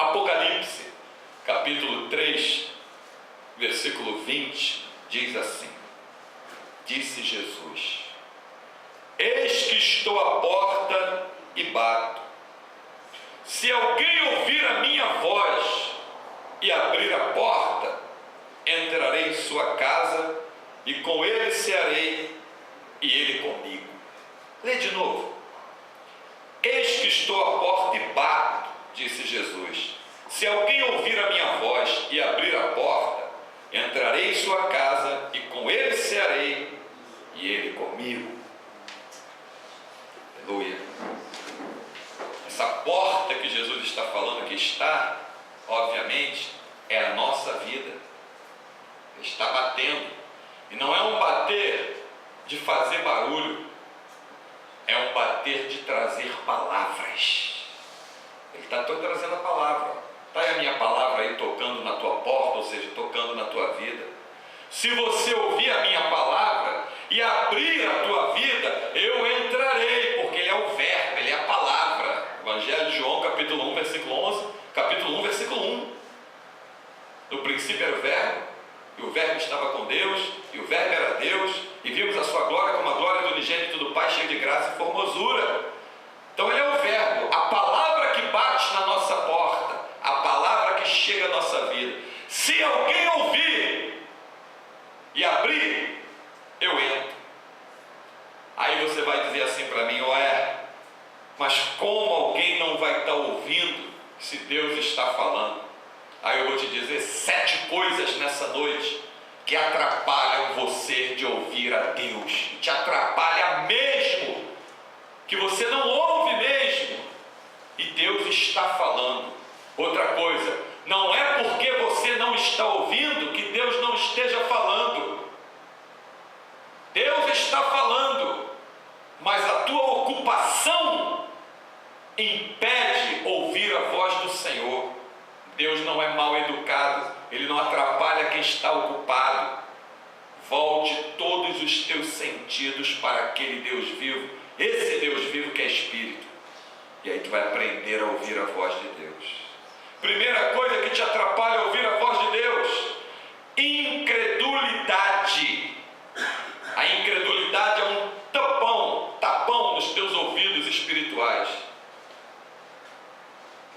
Apocalipse, capítulo 3, versículo 20, diz assim: disse Jesus: eis que estou à porta e bato. Se alguém ouvir a minha voz e abrir a porta, entrarei em sua casa e com ele cearei e ele comigo. Lê de novo. Eis que estou à porta e bato, disse Jesus. Se alguém ouvir a minha voz e abrir a porta, entrarei em sua casa e com ele cearei e ele comigo. Aleluia. Essa porta que Jesus está falando que está, obviamente, é a nossa vida. Ele está batendo. E não é um bater de fazer barulho, é um bater de trazer palavras. Ele está trazendo a palavra. Está aí a minha palavra aí tocando na tua porta, ou seja, tocando na tua vida. Se você ouvir a minha palavra e abrir a tua vida, eu entrarei, porque ele é o verbo, ele é a palavra. Evangelho de João, capítulo 1, versículo 11, capítulo 1, versículo 1. No princípio era o verbo, e o verbo estava com Deus, e o verbo era Deus, e vimos a sua glória como a glória do unigênito do Pai, cheio de graça e formosura. Então ele é o verbo, a palavra que bate na nossa porta, a palavra que chega à nossa vida. Se alguém ouvir e abrir, eu entro. Aí você vai dizer assim para mim: mas como alguém não vai estar ouvindo se Deus está falando? Aí eu vou te dizer 7 coisas nessa noite que atrapalham você de ouvir a Deus. Te atrapalha mesmo, que você não ouve mesmo, e Deus está falando. Outra coisa, não é porque você não está ouvindo que Deus não esteja falando. Deus está falando, mas a tua ocupação impede ouvir a voz do Senhor. Deus não é mal educado, Ele não atrapalha quem está ocupado. Volte todos os teus sentidos para aquele Deus vivo, esse Deus vivo que é Espírito, e aí tu vai aprender a ouvir a voz de Deus. Primeira coisa que te atrapalha a ouvir a voz de Deus: incredulidade. A incredulidade é um tapão nos teus ouvidos espirituais.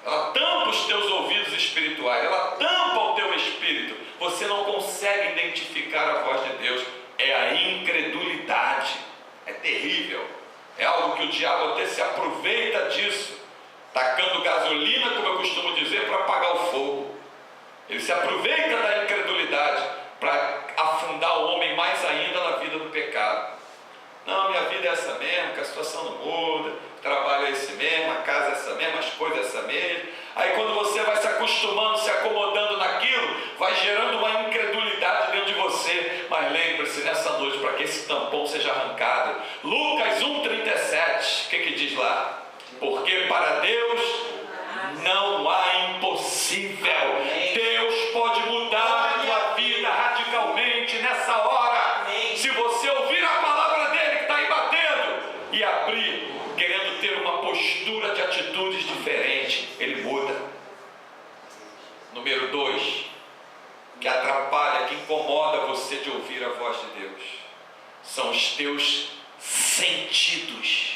Ela tampa os teus ouvidos espirituais, ela tampa o teu espírito. Você não consegue identificar a voz de Deus. É a incredulidade. É terrível. É algo que o diabo até se aproveita disso, tacando gasolina, como eu costumo dizer, para apagar o fogo. Ele se aproveita da incredulidade para afundar o homem mais ainda na vida do pecado. Não, minha vida é essa mesmo, que a situação não muda, o trabalho é esse mesmo, a casa é essa mesma, as coisas é essa mesma. Aí quando você vai se acostumando, se acomodando naquilo, vai gerando uma incredulidade dentro de você. Mas lembre-se nessa noite, para que esse tampão seja arrancado, Lucas 1,37, o que diz lá? Porque para Deus não há impossível. Deus pode mudar a tua vida radicalmente nessa hora. Se você ouvir a palavra dele que está aí batendo e abrir, querendo ter uma postura de atitudes diferente, ele muda. Número 2, que atrapalha, que incomoda você de ouvir a voz de Deus, são os teus sentidos.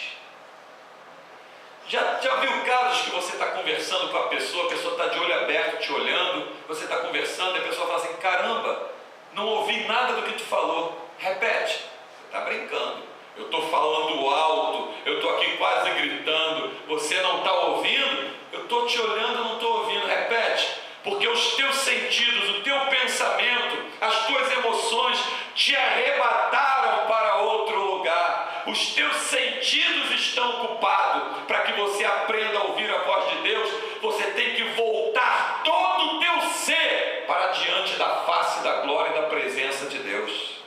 Já viu casos que você está conversando com a pessoa está de olho aberto te olhando, você está conversando e a pessoa fala assim: caramba, não ouvi nada do que tu falou. Repete. Você está brincando. Eu estou falando alto, eu estou aqui quase gritando, você não está ouvindo? Eu estou te olhando, não estou ouvindo. Repete. Porque os teus sentidos, o teu pensamento, as tuas emoções te arrebataram para outro lugar. Os teus sentidos estão ocupados. Para que você aprenda a ouvir a voz de Deus, você tem que voltar todo o teu ser para diante da face da glória e da presença de Deus.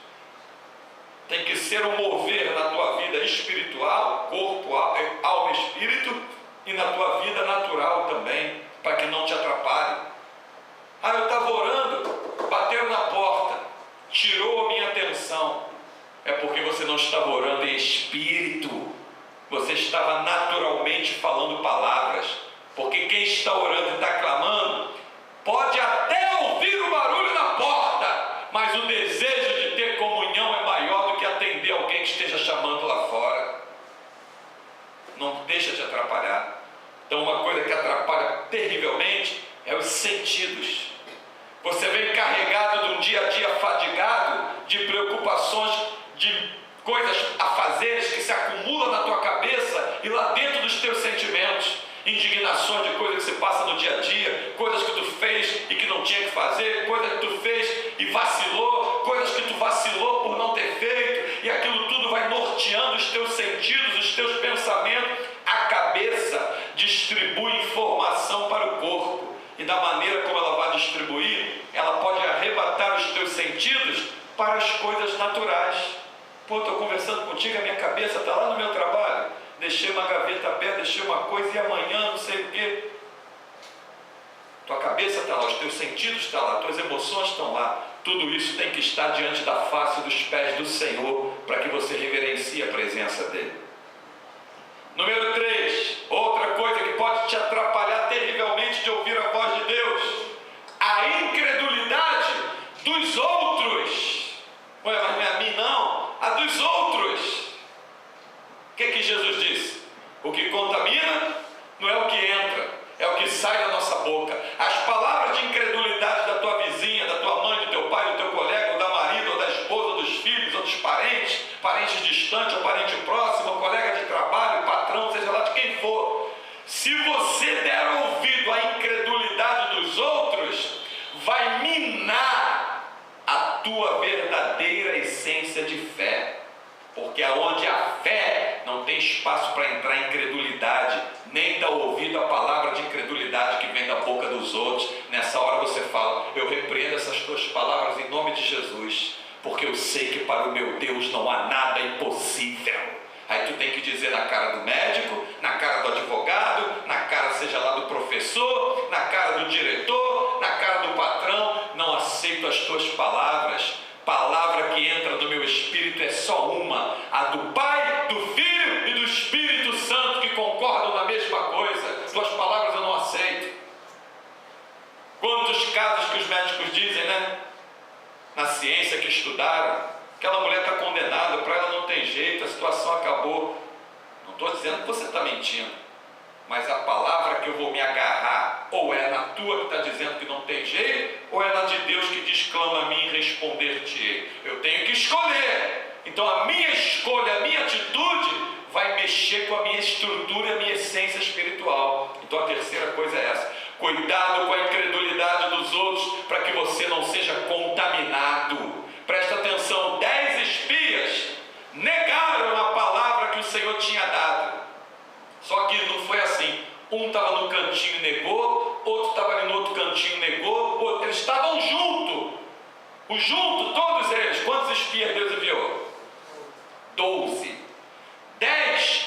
Tem que ser um mover na tua vida espiritual, corpo, alma e espírito, e na tua vida natural também, para que não te atrapalhe. Eu estava orando, bateram na porta, tirou a minha atenção. É porque você não estava orando em espírito, você estava naturalmente falando palavras. Porque quem está orando e está clamando, deixa de atrapalhar. Então, uma coisa que atrapalha terrivelmente é os sentidos. Você vem carregado de um dia a dia fadigado, de preocupações, de coisas a fazeres que se acumulam na tua cabeça e lá dentro dos teus sentimentos, indignações de coisas que se passa no dia a dia, coisas que tu fez e que não tinha que fazer, coisas que tu fez e vacilou, coisas que tu vacilou por não ter feito, e aquilo tudo vai norteando os teus sentidos, os teus pensamentos. A cabeça distribui informação para o corpo, e da maneira como ela vai distribuir, ela pode arrebatar os teus sentidos para as coisas naturais. Pô, estou conversando contigo, a minha cabeça está lá no meu trabalho, deixei uma gaveta aberta, deixei uma coisa e amanhã não sei o quê. Tua cabeça está lá, os teus sentidos estão lá, tuas emoções estão lá. Tudo isso tem que estar diante da face dos pés do Senhor, para que você reverencie a presença dele. Número 3, outra coisa que pode te atrapalhar terrivelmente de ouvir a voz de Deus: a incredulidade dos outros. Ué, mas não é a mim não, a dos outros. O que Jesus disse? O que contamina não é o que entra, é o que sai da nossa boca. As palavras de incredulidade da tua vizinha, da tua mãe, do teu pai, do teu colega, ou da marido, ou da esposa, ou dos filhos, ou dos parentes, parentes distantes ou parente próximo, ou colega de trabalho, patrão, seja lá de quem for. Se você der ouvido à incredulidade dos outros, vai minar a tua verdadeira essência de fé. Porque aonde há fé, não tem espaço para entrar em incredulidade, nem dar ouvido à palavra de incredulidade que vem da boca dos outros. Nessa hora você fala: eu repreendo essas tuas palavras em nome de Jesus, porque eu sei que para o meu Deus não há nada impossível. Aí tu tem que dizer na cara do médico, na cara do advogado, na cara seja lá do professor, na cara do diretor, na cara do patrão: não aceito as tuas palavras. Palavra que entra no meu espírito é só uma, a do Pai, do Filho e do Espírito Santo, que concordam na mesma coisa. Tuas palavras eu não aceito. Quantos casos que os médicos dizem, né? Na ciência que estudaram, aquela mulher está condenada, para ela não tem jeito, a situação acabou. Não estou dizendo que você está mentindo, mas a palavra que eu vou me agarrar, ou é na tua que está dizendo que não tem jeito, ou é na de Deus que diz: clama a mim e responder-te-ei. Eu tenho que escolher. Então a minha escolha, a minha atitude vai mexer com a minha estrutura, a minha essência espiritual. Então a terceira coisa é essa: cuidado com a incredulidade dos outros, para que você não seja contaminado. Presta atenção: 10 espias negaram a palavra que o Senhor tinha dado. Só que não foi assim. Um estava no cantinho e negou, outro estava ali no outro cantinho e negou, outro. Eles estavam juntos. Todos eles. Quantos espias Deus enviou? 12. 10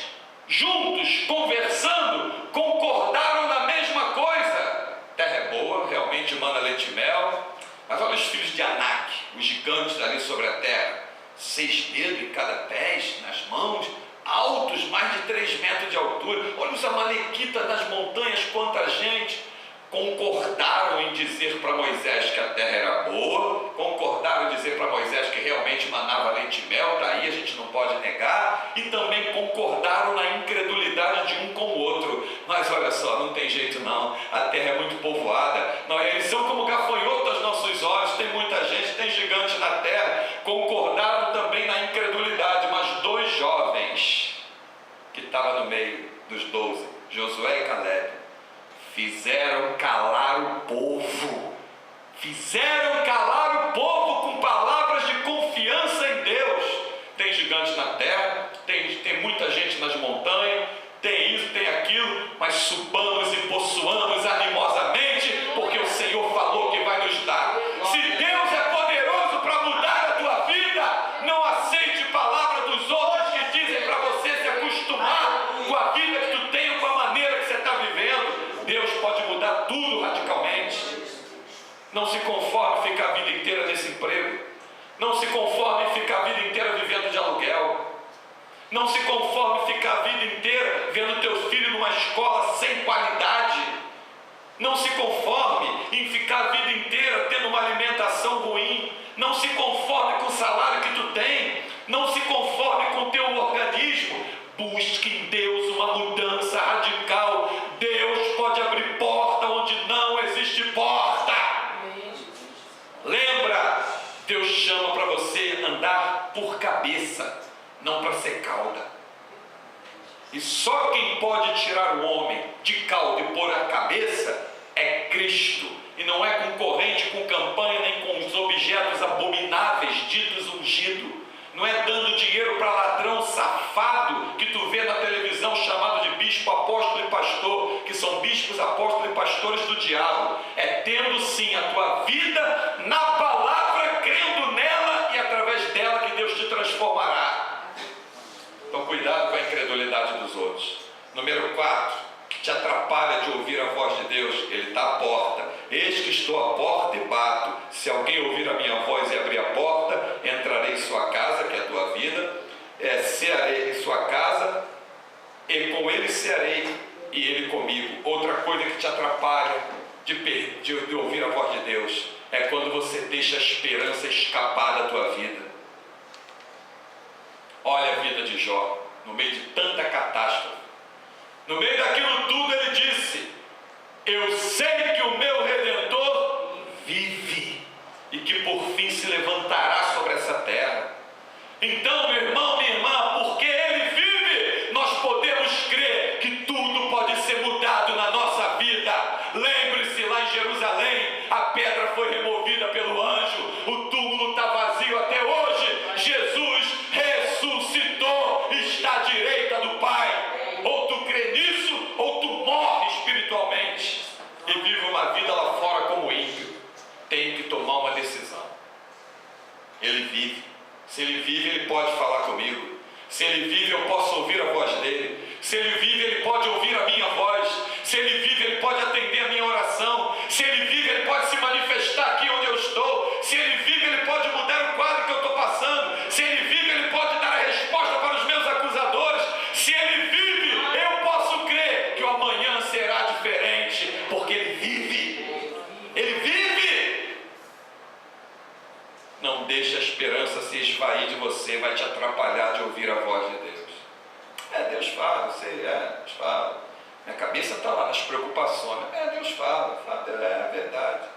juntos, conversando, concordaram na mesma coisa. Terra é boa, realmente mana leite e mel. Mas olha os filhos de Anak, os gigantes ali sobre a terra. 6 dedos em cada pé, nas mãos, altos, mais de 3 metros de altura. Olha os amalequitas nas montanhas, quanta gente. Concordaram em dizer para Moisés que a terra era boa, concordaram em dizer para Moisés que realmente manava leite e mel, daí a gente não pode negar, e também concordaram na incredulidade de um com o outro. Mas olha só, não tem jeito não, a terra é muito povoada, não, eles são como gafanhotos aos nossos olhos, tem muita gente, tem gigante na terra. Concordaram também na incredulidade, mas 2 jovens que estavam no meio dos 12, Josué e Caleb, fizeram calar o povo. Fizeram calar o povo com palavras de confiança em Deus. Tem gigantes na terra, tem muita gente nas montanhas, tem isso, tem aquilo, mas subamos e possuamos animosamente, porque o Senhor falou que vai nos dar. Se Deus é poderoso para mudar a tua vida, não aceite palavra dos outros que dizem para você se acostumar com a vida que tu tem, com a maneira que você está vivendo. Deus pode mudar tudo radicalmente. Não se conforme ficar a vida inteira nesse emprego. Não se conforme ficar a vida inteira vivendo de aluguel. Não se conforme ficar a vida inteira vendo teu filho numa escola sem qualidade. Não se conforme em ficar a vida inteira tendo uma alimentação ruim. Não se conforme com o salário que tu tem. Não se conforme com o teu organismo. Busque em Deus uma mudança cauda. E só quem pode tirar o homem de cauda e pôr a cabeça é Cristo. E não é com corrente, com campanha, nem com os objetos abomináveis ditos ungido. Não é dando dinheiro para ladrão safado que tu vê na televisão chamado de bispo, apóstolo e pastor, que são bispos, apóstolos e pastores do diabo. É tendo sim a tua vida na palavra, crendo nela e através dela que Deus te transformará. Então cuidado com a incredulidade dos outros. Número 4, que te atrapalha de ouvir a voz de Deus, ele está à porta. Eis que estou à porta e bato. Se alguém ouvir a minha voz e abrir a porta, entrarei em sua casa, que é a tua vida, cearei em sua casa, e com ele cearei, e ele comigo. Outra coisa que te atrapalha de ouvir a voz de Deus é quando você deixa a esperança escapar da tua vida. Olha a vida de Jó, no meio de tanta catástrofe. No meio daquilo tudo ele disse: eu sei que o meu Redentor vive e que por fim se levantará sobre essa terra. Então, meu irmão, minha irmã, porque ele vive, nós podemos crer que tudo pode ser mudado na nossa vida. Lembre-se, lá em Jerusalém, a pedra foi removida pelo anjo, o túmulo está vazio até hoje. Jesus ressuscitou, está à direita do Pai. Ou tu crê nisso, ou tu morre espiritualmente e vive uma vida lá fora como ímpio. Tem que tomar uma decisão. Ele vive. Se ele vive, ele pode falar comigo. Se ele vive, eu posso ouvir a voz dele. Se ele vive, ele pode ouvir a minha voz. Se ele vive, ele pode atender a minha oração. Se ele vive, ele pode se manifestar aqui onde eu estou. Se ele vive, ele pode mudar o quadro que eu estou passando. Se ele vive, ele pode dar a resposta para os meus acusadores. Se ele vive, eu posso crer que o amanhã será diferente, porque ele vive. Ele vive. Não deixe a esperança se esvair de você, vai te atrapalhar de ouvir a voz de Deus. Deus fala, Deus fala. Minha cabeça está lá nas preocupações. Deus fala, é verdade.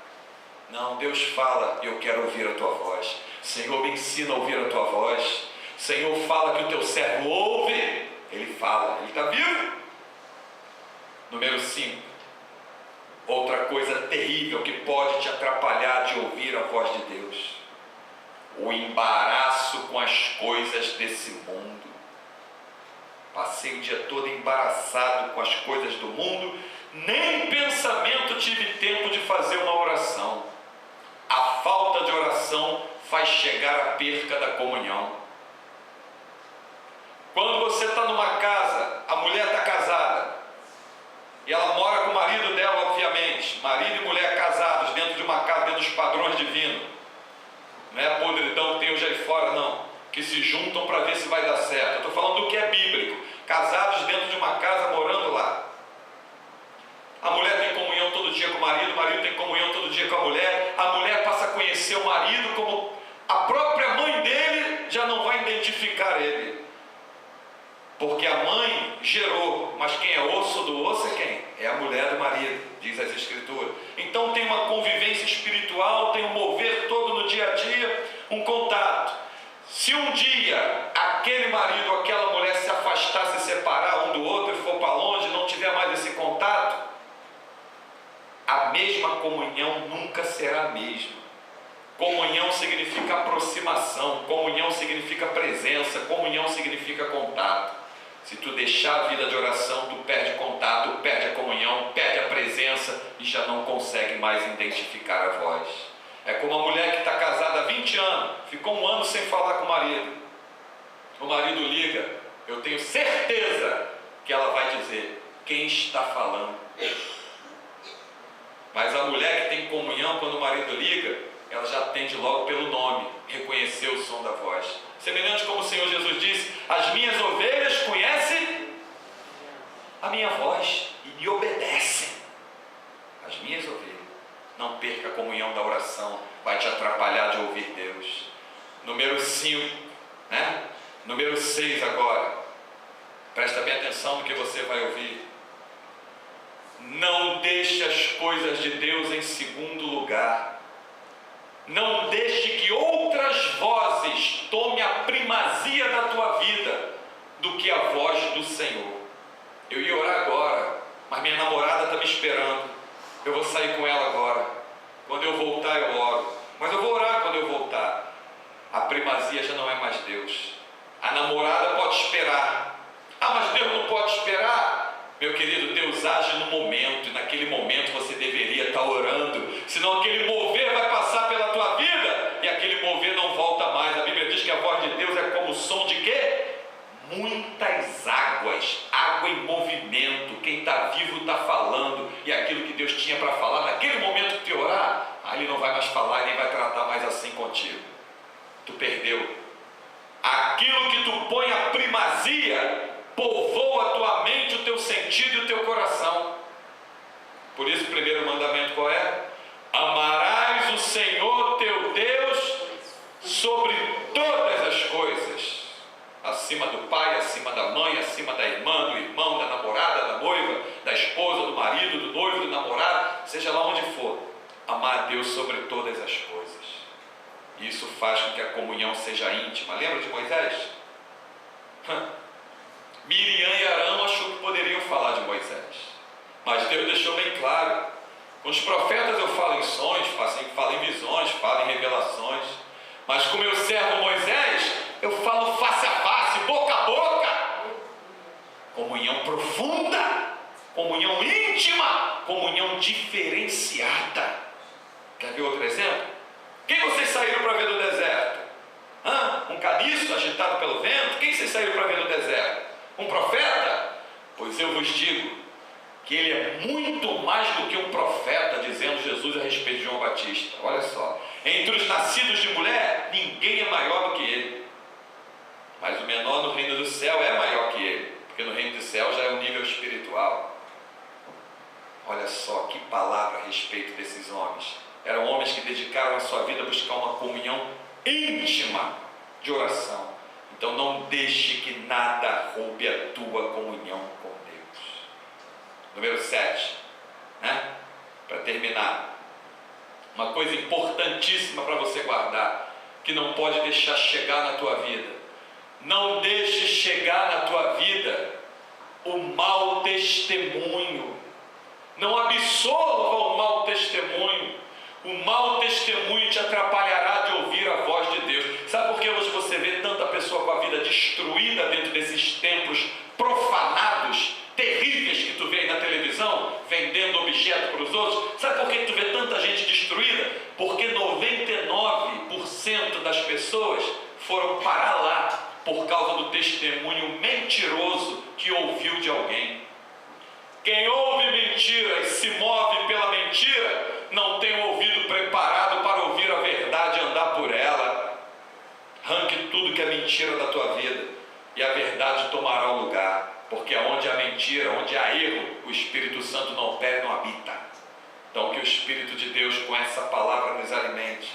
Não, Deus fala, eu quero ouvir a tua voz. Senhor, me ensina a ouvir a tua voz. Senhor, fala que o teu servo ouve. Ele fala, ele está vivo. Número 5. Outra coisa terrível que pode te atrapalhar de ouvir a voz de Deus: o embaraço com as coisas desse mundo. Passei o dia todo embaraçado com as coisas do mundo, nem pensamento tive tempo de fazer uma oração. A falta de oração faz chegar à perca da comunhão. Quando você está numa casa, a mulher está casada, e ela mora com o marido dela, obviamente, marido e mulher casados, dentro de uma casa, dentro dos padrões divinos. Não é a podridão que tem hoje aí fora, não, que se juntam para ver se vai dar certo. Eu estou falando do que é bíblico. Casados dentro de uma casa, morando lá. A mulher tem comunhão todo dia com o marido tem comunhão todo dia com a mulher passa a conhecer o marido como a própria mãe dele já não vai identificar ele. Porque a mãe gerou, mas quem é osso do osso é quem? É a mulher do marido, diz as Escrituras. Então tem uma convivência espiritual, tem um mover todo no dia a dia, um contato. Se um dia aquele marido ou aquela mulher se afastar, se separar um do outro e for para longe, não tiver mais esse contato, a mesma comunhão nunca será a mesma. Comunhão significa aproximação, comunhão significa presença, comunhão significa contato. Se tu deixar a vida de oração, tu perde contato, perde a comunhão, perde a presença e já não consegue mais identificar a voz. É como a mulher que está casada há 20 anos, ficou um ano sem falar com o marido. O marido liga, eu tenho certeza que ela vai dizer: quem está falando? Mas a mulher que tem comunhão, quando o marido liga, ela já atende logo pelo nome, reconheceu o som da voz. Semelhante como o Senhor Jesus disse: as minhas ovelhas conhecem a minha voz e me obedecem. As minhas ovelhas. Não perca a comunhão da oração, vai te atrapalhar de ouvir Deus. Número 5, né? Número 6 agora. Presta bem atenção no que você vai ouvir. Não deixe as coisas de Deus em segundo lugar. Não deixe que outras vozes tomem a primazia da tua vida. do que a voz do Senhor. Eu ia orar agora, mas minha namorada está me esperando. Eu vou sair com ela agora. Quando eu voltar eu oro. Mas eu vou orar quando eu voltar. A primazia já não é mais Deus. A namorada pode esperar. Ah, mas Deus não pode esperar? Meu querido, Deus age no momento. E naquele momento você deveria estar orando. Senão aquele mover vai passar pela tua vida. E aquele mover não volta mais. A Bíblia diz que a voz de Deus é como o som de quê? Muitas águas, água em movimento. Quem está vivo está falando, e aquilo que Deus tinha para falar naquele momento que te orar, aí Ele não vai mais falar e nem vai tratar mais assim contigo. Tu perdeu. Aquilo que tu põe a primazia povoa a tua mente, o teu sentido e o teu coração. Por isso o primeiro mandamento qual é? Amarás o Senhor teu Deus sobre todas as coisas, acima do pai, acima da mãe, acima da irmã, do irmão, da namorada, da noiva, da esposa, do marido, do noivo, do namorado, seja lá onde for. Amar a Deus sobre todas as coisas. Isso faz com que a comunhão seja íntima. Lembra de Moisés? Miriam e Arão achou que poderiam falar de Moisés, mas Deus deixou bem claro. Com os profetas eu falo em sonhos, falo em visões, falo em revelações, mas com meu servo Moisés eu falo face a face, boca a boca. Comunhão profunda, comunhão íntima, comunhão diferenciada. Quer ver outro exemplo? Quem vocês saíram para ver no deserto? Um caniço agitado pelo vento? Quem vocês saíram para ver no deserto? Um profeta? Pois eu vos digo que ele é muito mais do que um profeta, dizendo Jesus a respeito de João Batista. Olha só, entre os nascidos de mulher, ninguém é maior do que ele, mas o menor no reino do céu é maior que ele, porque no reino do céu já é um nível espiritual. Olha só que palavra a respeito desses homens. Eram homens que dedicaram a sua vida a buscar uma comunhão íntima de oração. Então não deixe que nada roube a tua comunhão com Deus. Número 7, para terminar, uma coisa importantíssima para você guardar, que não pode deixar chegar na tua vida. Não deixe chegar na tua vida o mau testemunho. Não absorva o mau testemunho. O mau testemunho te atrapalhará de ouvir a voz de Deus. Sabe por que hoje você vê tanta pessoa com a vida destruída dentro desses templos profanados, terríveis que tu vê aí na televisão, vendendo objeto para os outros? Sabe por que tu vê tanta gente destruída? Porque 99% das pessoas foram parar lá por causa do testemunho mentiroso que ouviu de alguém. Quem ouve mentira e se move pela mentira não tem o ouvido preparado para ouvir a verdade e andar por ela. Arranque tudo que é mentira da tua vida e a verdade tomará o lugar, porque onde há mentira, onde há erro, o Espírito Santo não opera e não habita. Então que o Espírito de Deus com essa palavra nos alimente,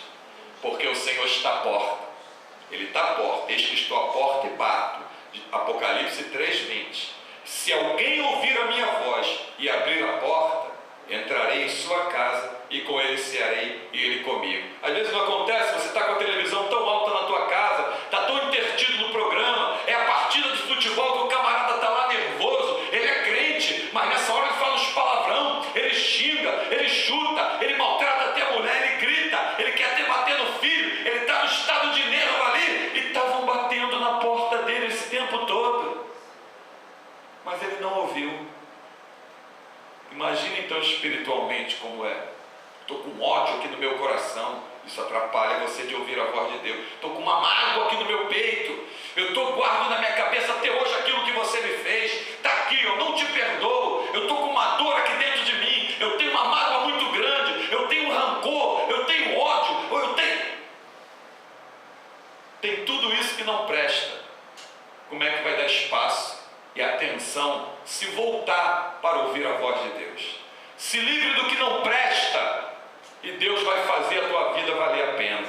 porque o Senhor está à porta. Ele está à porta. Eis que estou à porta e bato. Apocalipse 3:20. Se alguém ouvir a minha voz e abrir a porta, entrarei em sua casa e com ele cearei e ele comigo. Às vezes não acontece, você está com a televisão tão alta na tua casa, está tão intertido no programa, é a partida de futebol que o camarada está lá nervoso, ele é crente, mas nessa hora ele fala uns palavrão, ele xinga, ele chuta, ele maltrata até a mulher, ele grita, ele quer até bater no filho, ele está no estado de nervo ali, e estavam batendo na porta dele esse tempo todo. Mas ele não ouviu. Imagina então espiritualmente como é. Estou com ódio aqui no meu coração. Isso atrapalha você de ouvir a voz de Deus. Estou com uma mágoa aqui no meu peito. Eu estou guardando na minha cabeça até hoje aquilo que você me fez. Está aqui, eu não te perdoo. Eu estou com uma dor aqui dentro de mim. Eu tenho uma mágoa muito grande. Eu tenho rancor. Eu tenho ódio. Tem tudo isso que não presta. Como é que vai dar espaço e atenção se voltar para ouvir a voz de Deus? Se livre do que não presta e Deus vai fazer a tua vida valer a pena.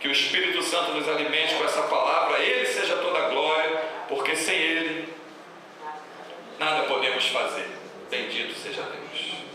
Que o Espírito Santo nos alimente com essa palavra, Ele seja toda a glória, porque sem Ele nada podemos fazer. Bendito seja Deus.